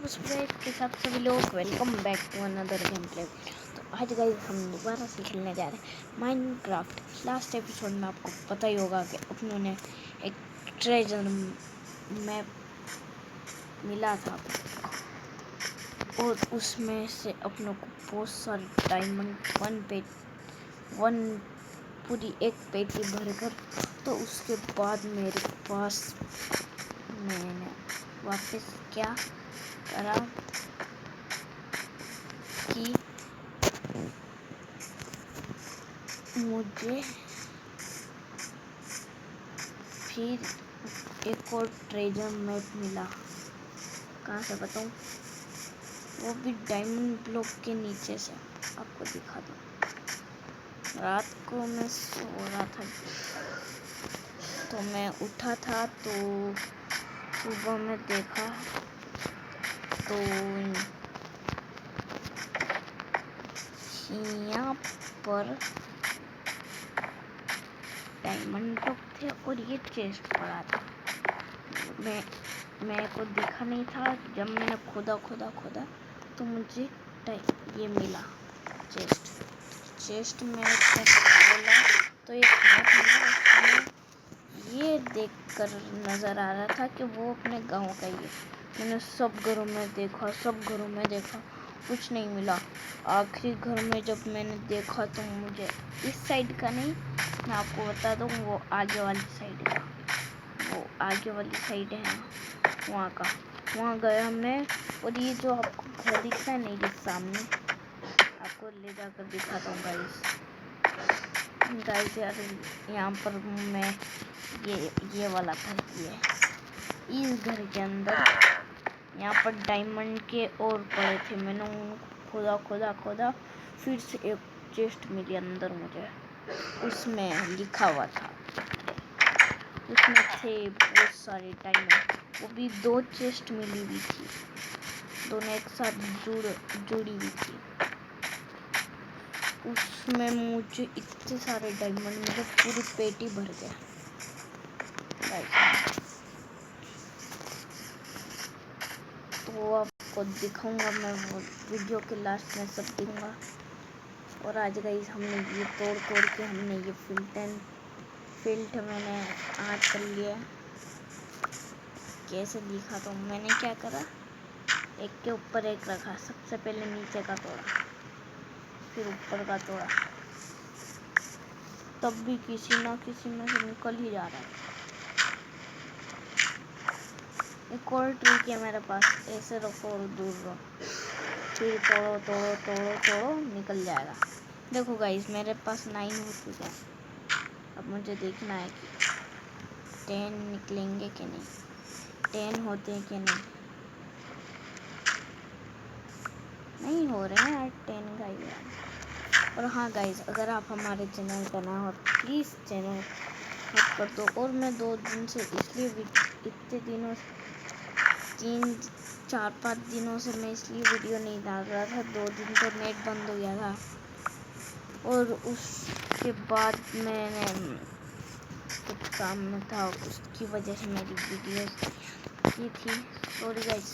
पुष्पराज के साथ सभी लोग welcome back to another game play. तो आज गाइस हम दोबारा से खेलने जा रहे हैं माइनक्राफ्ट। लास्ट एपिसोड में आपको पता ही होगा कि अपनों ने एक ट्रेजर मैप मिला था और उसमें से अपनों को बहुत सारे डायमंड वन पूरी एक पेटी भरकर, तो उसके बाद मेरे पास मैंने वापस क्या करा कि मुझे फिर एक और ट्रेजर मैप मिला। कहाँ से बताऊँ, वो भी डायमंड ब्लॉक के नीचे से। आपको दिखा दूँ। रात को मैं सो रहा था तो मैं उठा था, तो सुबह में देखा तो यहाँ पर डायमंड ब्लॉक थे और ये चेस्ट पड़ा था। मेरे को दिखा नहीं था। जब मैंने खोदा तो मुझे ये मिला चेस्ट में खोला तो एक मैप मिला। उसमें ये देखकर नज़र आ रहा था कि वो अपने गांव का ही है। मैंने सब घरों में देखा, कुछ नहीं मिला। आखिरी घर में जब मैंने देखा तो मुझे इस साइड का नहीं, मैं आपको बता दूँ, वो आगे वाली साइड है वहाँ गया मैं। और ये जो आपको घर दिखता है नहीं, ये सामने आपको ले जाकर दिखाता हूँ गाइस यार। यहाँ पर मैं ये वाला था, ये इस घर के अंदर यहाँ पर डायमंड के और पड़े थे। मैंने खोदा फिर से एक चेस्ट मिली अंदर मुझे। उसमें लिखा हुआ था, उसमें थे बहुत सारे डायमंड। वो भी 2 चेस्ट मिली हुई थी, दोनों एक साथ जुड़ी हुई थी। उसमें मुझे इतने सारे डायमंड मिले, पूरी पेटी भर गया। तो आपको दिखाऊंगा मैं, वो वीडियो के लास्ट में सब दूंगा। और आज गाइस हमने ये तोड़ के हमने ये फिल्ट मैंने आज कर लिया। कैसे दिखा तो मैंने क्या करा, एक के ऊपर एक रखा। सबसे पहले नीचे का तोड़ा, फिर ऊपर का तोड़ा, तब भी किसी ना किसी में से निकल ही जा रहा है। एक और ट्रिक है मेरे पास, ऐसे रखो और दूर रहो, फिर तोड़ो निकल जाएगा। देखो गाइस, मेरे पास 9 हो चुके हैं। अब मुझे देखना है कि 10 निकलेंगे कि नहीं, 10 होते हैं कि नहीं हो रहे हैं यार 10 गाइस। और हाँ गाइस, अगर आप हमारे चैनल का ना हो प्लीज़ चैनल सब्सक्राइब कर दो। और मैं 2 दिन से इसलिए इतने दिनों 3-4-5 दिनों से मैं इसलिए वीडियो नहीं डाल रहा था। 2 दिन तो नेट बंद हो गया था और उसके बाद मैंने कुछ काम में था, उसकी वजह से मेरी वीडियो की थी। सॉरी गाइस,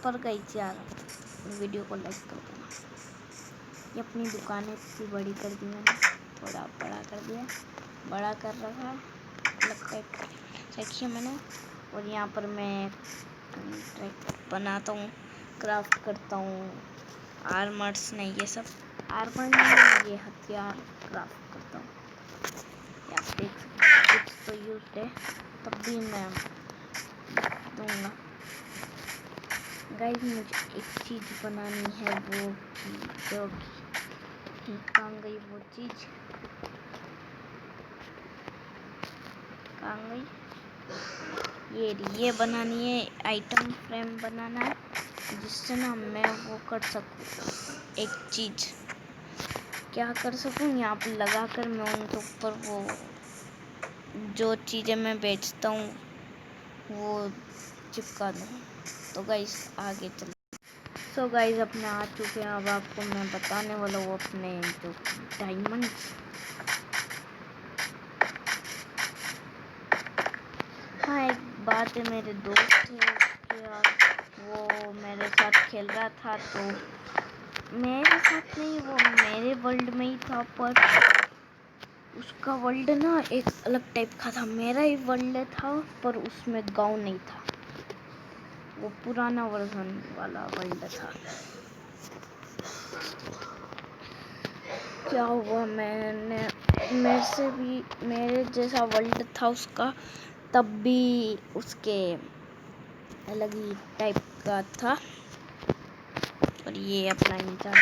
पर गाइस यार वीडियो को लाइक कर देना। ये अपनी दुकानें इतनी बड़ी कर दी मैंने, थोड़ा बड़ा कर दिया, बड़ा कर रखा लगता है देखिए मैंने। और यहाँ पर मैं बनाता हूँ, क्राफ्ट करता हूँ आर्मर्स नहीं, ये सब आर्मर नहीं, ये हथियार क्राफ्ट करता हूँ। आप देख सकते हैं कुछ तो यूज है, तब भी मैं दूंगा। गाइस मुझे एक चीज़ बनानी है, वो जो कहाँ गई वो चीज़, कहाँ गई ये बनानी है। आइटम फ्रेम बनाना है जिससे ना मैं वो कर सकूँ, एक चीज़ क्या कर सकूँ, यहाँ पर लगा कर मैं उनके ऊपर वो जो चीज़ें मैं बेचता हूँ वो चिपका दूँ। तो गाइस आगे चल। सो गाइस अपने आ चुके हैं। अब आपको मैं बताने वाला हूँ अपने जो डायमंड। हाँ एक बात है, मेरे दोस्त थे यार, वो मेरे मेरे साथ खेल रहा था, तो मेरे साथ नहीं, वो मेरे वर्ल्ड में ही था, पर उसका वर्ल्ड ना एक अलग टाइप का था। मेरा ही वर्ल्ड था पर उसमें गांव नहीं था, वो पुराना वर्जन वाला वर्ल्ड था। क्या हुआ, मेरे जैसा वर्ल्ड था उसका, तब भी उसके अलग ही टाइप का था। और ये अपना इंसान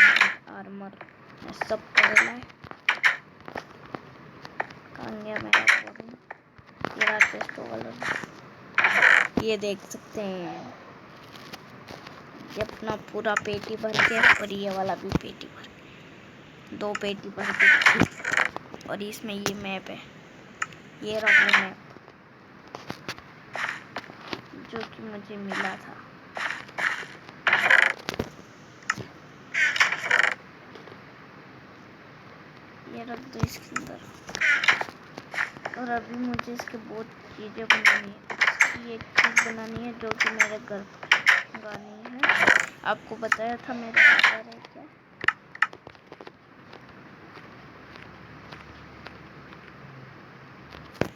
आर्मर सब कर रहा है। कहाँ गया मेरा फोन? ये देख सकते हैं, ये अपना पूरा पेटी भर के, और ये वाला भी पेटी भर के, 2 पेटी भर के। और इसमें ये मैप है, ये रहा वो मैप जो कि मुझे मिला था। ये रख दो इसके अंदर। और अभी मुझे इसके बहुत चीज़ें बनानी है। इसकी एक चीज़ बनानी है जो कि मेरे घर गानी है। आपको बताया था मेरे घर है क्या।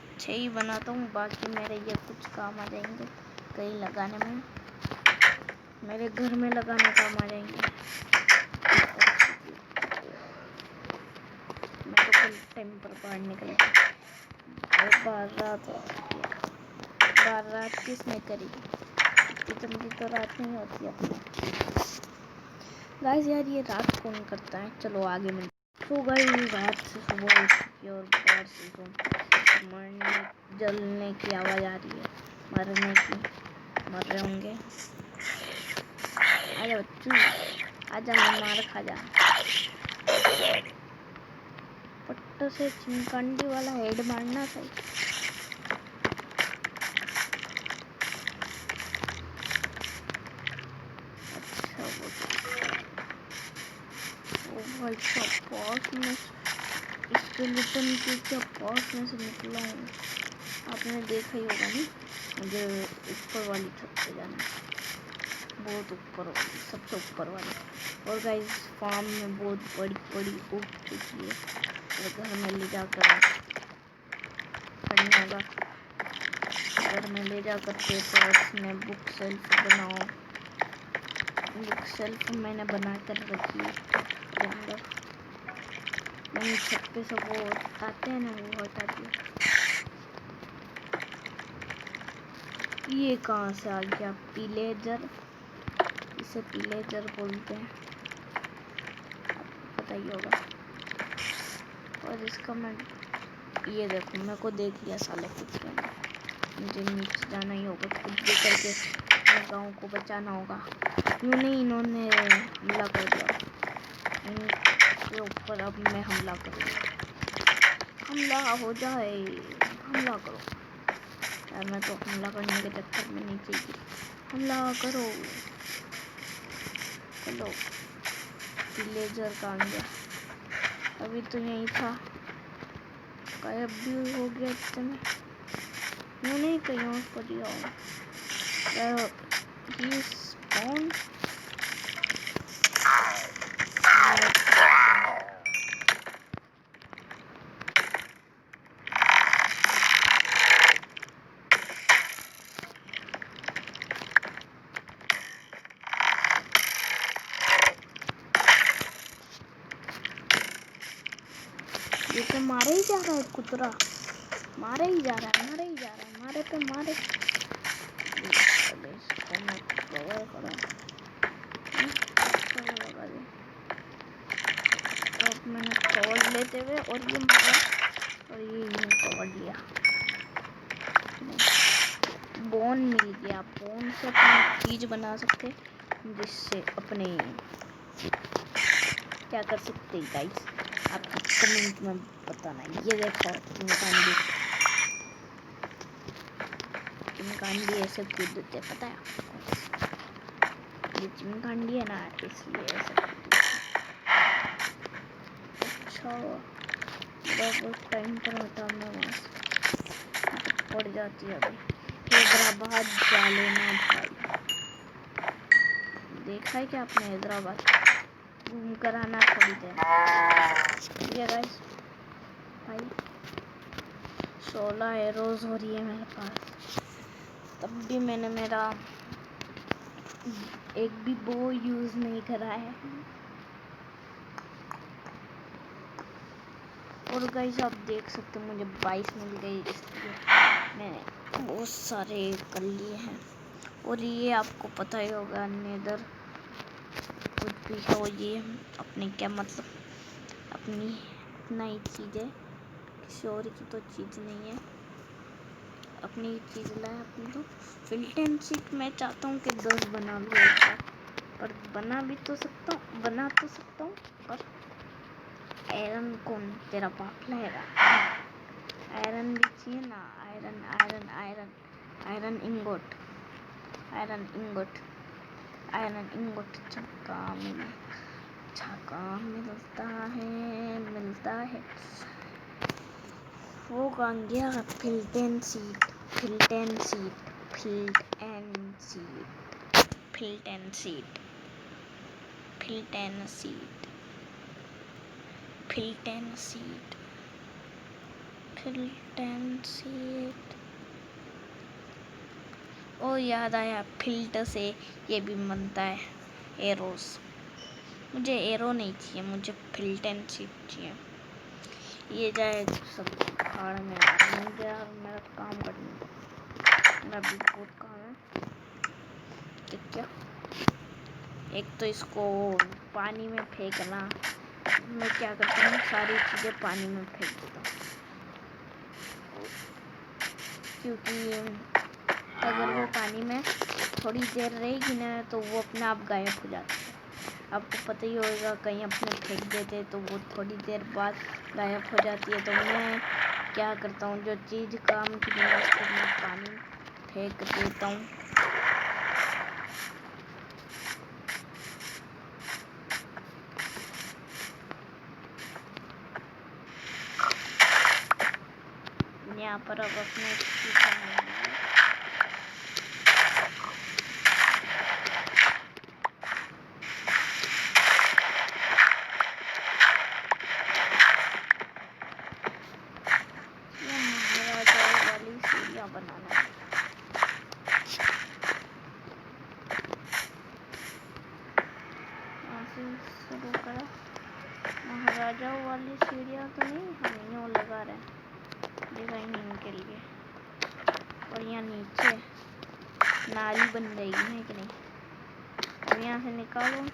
अच्छे ही बनाता हूँ, बाकी मेरे ये कुछ काम आ जाएंगे कहीं लगाने में, मेरे घर में लगाने काम आ जाएंगे। मैं तो कल टाइम पर बाहर निकल गई, बाहर रात किसने करी, इतनी जल्दी तो रात नहीं होती अपने। गाइस यार ये रात कौन करता है, चलो आगे मिल। तो गाइस रात से सुबह हो चुकी है और बाहर से तो मरने जलने की आवाज़ आ रही है, मरने की, मर रहे होंगे। आजा बच्चू, आजा मार खा जा। पट्टो से चिमकांडी वाला हेड मारना सही। अच्छा वो भाई पास में स्केलेटन के क्या पास में से निकला हूँ। आपने देखा ही होगा नहीं, मुझे ऊपर वाली छत पे जाना है, बहुत ऊपर वाली, सबसे ऊपर वाली। और गाइस फार्म में बहुत बड़ी उग चुकी है, और घर में ले जाकर करना होगा। घर में ले जाकर पेपर्स में बुक सेल्फ बनाओ। बुक सेल्फ मैंने बना कर रखी है अंदर। वहीं छत पे सब वो आते हैं ना, वो हटा दिया। ये कहाँ से आ गया पिलेजर, इसे पिलेजर बोलते हैं, आपको पता ही होगा। और इसका मैं ये देखो, मेरे को देख लिया साले कुछ में, मुझे नीचे जाना ही होगा, कुछ भी करके अपने गाँव को बचाना होगा। यूँ नहीं, इन्होंने हमला कर दिया इनके ऊपर, अब मैं हमला करूँगा। हमला हो जाए, हमला करो यार, मैं तो हमला करने के चक्कर में नीचे गिरी। हमला करो, चलो। विलेजर कहाँ गया, अभी तो यहीं था, गायब भी हो गया इतने। यूँ नहीं कहीं और को दिया कौन। ये तो मारे ही जा रहा है कुतरा, मारे ही जा रहा है, मारे ही जा रहा है, मारे पे मारे। अब मैंने कवर लेते हुए और ये मारा, और ये कवर लिया। बोन मिल गया, बोन से अपनी चीज बना सकते, जिससे अपने क्या कर सकते हैं गाइस, आप कमेंट में बताना। ये देखो चिमकांडी ऐसे कूदते, पता है आपको, ये चिमकांडी है ना, इसलिए ऐसे अच्छा बहुत टाइम पर हटा मैं वहाँ से पड़ जाती है। अभी हैदराबाद जा लेना भाई, देखा है क्या आपने हैदराबाद घूम कर आना थोड़ी देर। ठीक है गाइस भाई 16 एरोज हो रही है मेरे पास, तब भी मैंने मेरा एक भी बो यूज़ नहीं करा है। और गाइस आप देख सकते हो मुझे 22 मिल गई, इसलिए मैंने बहुत सारे कर लिए हैं। और ये आपको पता ही होगा नेदर कुछ भी हो, ये अपनी क्या मतलब अपनी नई चीज़ है, किसी और की तो चीज़ नहीं है, अपनी चीज़ लाए अपनी। तो फिल्टन सीट मैं चाहता हूँ कि 10 बना लूँ ऐसा, पर बना तो सकता हूँ पर आयरन कौन तेरा बाप लाएगा, आयरन भी चाहिए ना, iron iron iron iron ingot iron ingot iron ingot छक्का मिलता है वो कहाँ गया। फिल्टन सीट फिल्टन सीट फिल्टन सीट फिल्टन सीट फिल्टन सीट फिल्टन सीट फिल्टन सीट। ओ याद आया, फिल्टर से ये भी बनता है एरोस। मुझे एरो नहीं चाहिए, मुझे फिल्टन सीट चाहिए। ये जाए सब भाड़ में, मुझे मेरा काम करना, मेरा भी बहुत काम है। ठीक क्या, एक तो इसको पानी में फेंकना, मैं क्या करता हूँ सारी चीज़ें पानी में फेंक देता हूँ, क्योंकि अगर वो पानी में थोड़ी देर रहेगी ना तो वो अपने आप गायब हो जाती है। आपको पता ही होगा, कहीं अपने फेंक देते तो वो थोड़ी देर बाद गायब हो जाती है। तो मैं क्या करता हूँ, जो चीज़ काम की नहीं है उसको मैं पानी फेंक देता हूँ। यहाँ पर अब अपने बनाना है। शुरू करा, महाराजा वाली सीढ़ियाँ तो नहीं, हम यूँ लगा रहे हैं डिजाइनिंग के लिए। और यहाँ नीचे नाली बन जाएगी है कि नहीं, अब यहाँ से निकालो।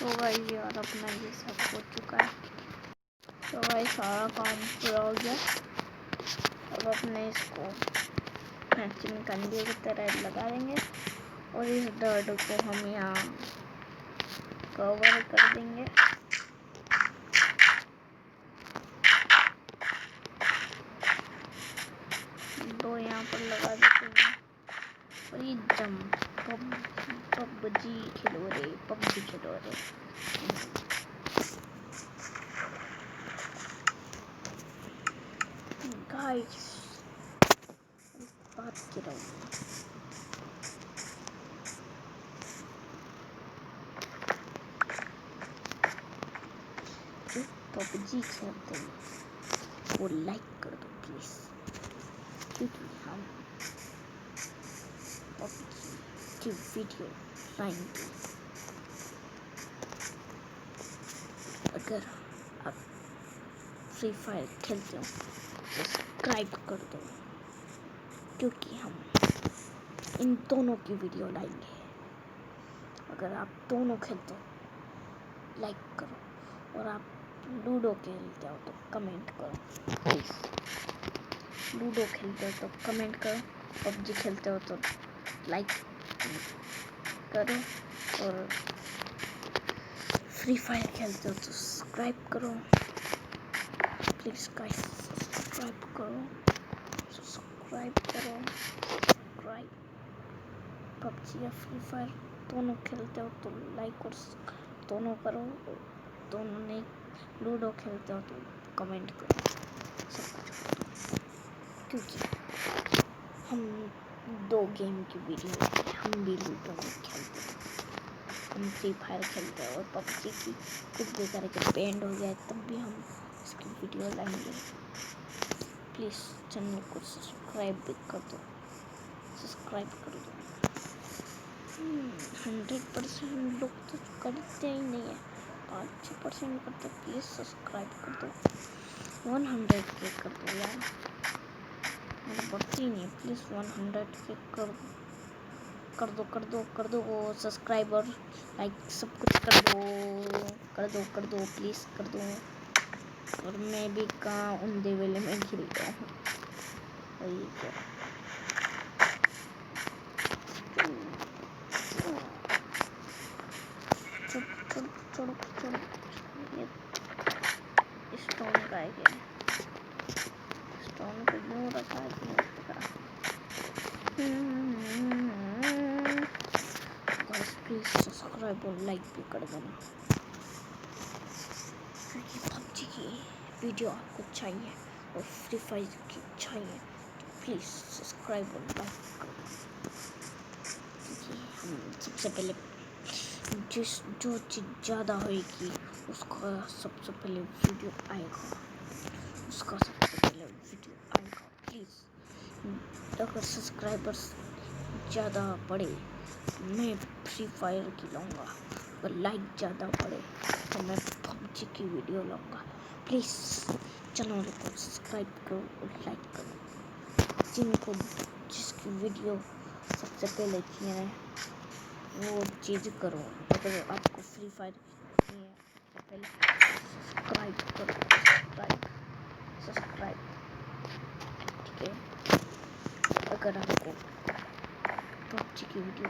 तो भाई यार अपना ये सब हो चुका है। तो भाई सारा काम पूरा हो गया। अब अपने इसको चिमकंडियों की तरह लगा देंगे और इस डर्ट को हम यहाँ कवर कर देंगे। दो यहाँ पर लगा देते हैं। और ये पबजी खेलो रे गाइस, बात कर रहा हूँ। जो पबजी खेलते हैं वो लाइक कर दो प्लीज, क्योंकि हम पबजी की वीडियो लाएंगे। अगर आप फ्री फायर खेलते हो सब्सक्राइब कर दो, क्योंकि हम इन दोनों की वीडियो लाएंगे। अगर आप दोनों खेलते हो लाइक करो, और आप लूडो खेलते हो तो कमेंट करो प्लीज़। लूडो खेलते हो तो कमेंट करो, पबजी खेलते हो तो लाइक करो, और फ्री फायर खेलते हो तो सब्सक्राइब करो प्लीज़ गाइस, सब्सक्राइब करो। पबजी या फ्री फायर दोनों खेलते हो तो लाइक और दोनों करो, दोनों नहीं लूडो खेलते हो तो कमेंट करो, सब कुछ करो, क्योंकि हम 2 गेम की वीडियो लाते हैं। हम भी लूडो नहीं खेलते, हम फ्री फायर खेलते हैं, और पबजी की कुछ भी करके बैंड हो गया तब भी हम इसकी वीडियो लाएंगे। प्लीज़ चैनल को सब्सक्राइब भी कर दो, सब्सक्राइब कर दो। 100% लोग तो करते ही नहीं है, 5-6% करते। प्लीज़ सब्सक्राइब कर दो, 100 के कर दो यार, मेरी बढ़ती नहीं है। प्लीज़ 100 के कर दो वो सब्सक्राइबर, लाइक सब कुछ कर दो प्लीज़ कर दो। और मैं भी कहाँ उंदे वेले में गिर गया हूँ, वही क्या। ये स्टोन का है क्या? स्टोन को यूँ रखा है कि प्लीज सब्सक्राइब और लाइक भी कर देना, क्योंकि पबजी की वीडियो आपको चाहिए और फ्री फायर की चाहिए, तो प्लीज़ सब्सक्राइब और लाइक कर देना। क्योंकि हम सबसे पहले जो चीज़ ज़्यादा होएगी उसका सबसे पहले वीडियो आएगा, प्लीज़ अगर सब्सक्राइबर्स ज़्यादा बढ़े तो मैं फ्री फायर की लाऊंगा, अगर लाइक ज़्यादा बढ़े तो मैं पबजी की वीडियो लाऊंगा। प्लीज़ चैनल को सब्सक्राइब करो और लाइक करो, जिसकी वीडियो सबसे पहले किए हैं वो चीज़ करो। अगर आपको फ्री फायर नहीं है तो पहले सब्सक्राइब करो, सब्सक्राइब ठीक है। अगर आपको पबजी की वीडियो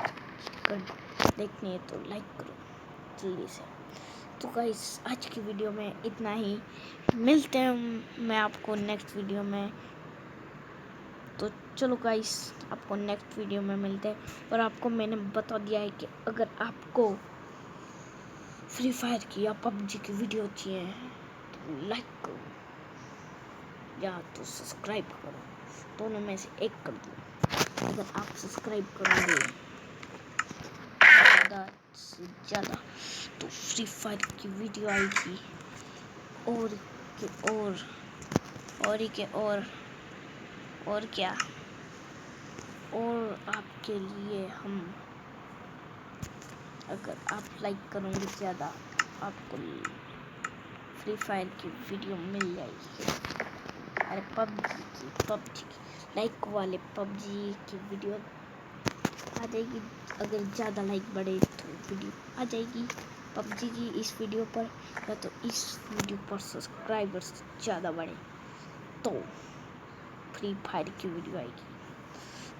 देखनी है तो लाइक करो जल्दी से। तो गाइस आज की वीडियो में इतना ही, मिलते हैं मैं आपको नेक्स्ट वीडियो में। तो चलो गाइस आपको नेक्स्ट वीडियो में मिलते हैं। और आपको मैंने बता दिया है कि अगर आपको फ्री फायर की या पबजी की वीडियो चाहिए तो लाइक करो या तो सब्सक्राइब करो, दोनों में से एक कर दो। अगर आप सब्सक्राइब करोगे ज़्यादा से ज़्यादा तो फ्री फायर की वीडियो आएगी, और क्या, और आपके लिए हम, अगर आप लाइक करोगे ज़्यादा आपको फ्री फायर की वीडियो मिल जाएगी। अरे पबजी की लाइक वाले पबजी की वीडियो आ जाएगी, अगर ज़्यादा लाइक बढ़े तो वीडियो आ जाएगी पबजी की इस वीडियो पर, या तो इस वीडियो पर सब्सक्राइबर्स ज़्यादा बढ़े तो फ्री फायर की वीडियो आएगी।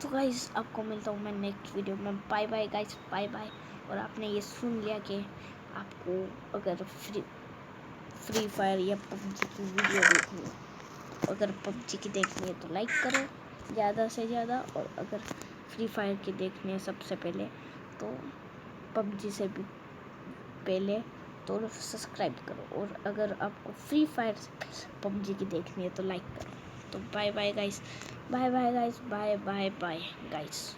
तो गाइस आपको मिलता हूँ मैं नेक्स्ट वीडियो में। Bye bye guys, bye bye. और आपने ये सुन लिया कि आपको अगर फ्री फायर या पबजी की वीडियो देखनी है, अगर पबजी की देखनी है तो लाइक करो ज़्यादा से ज़्यादा, और अगर फ्री फायर की देखनी है सबसे पहले तो पबजी से भी पहले तो सब्सक्राइब करो, और अगर आपको फ्री फायर से पबजी की देखनी है तो लाइक करो। तो bye bye guys, bye bye guys, bye bye bye guys.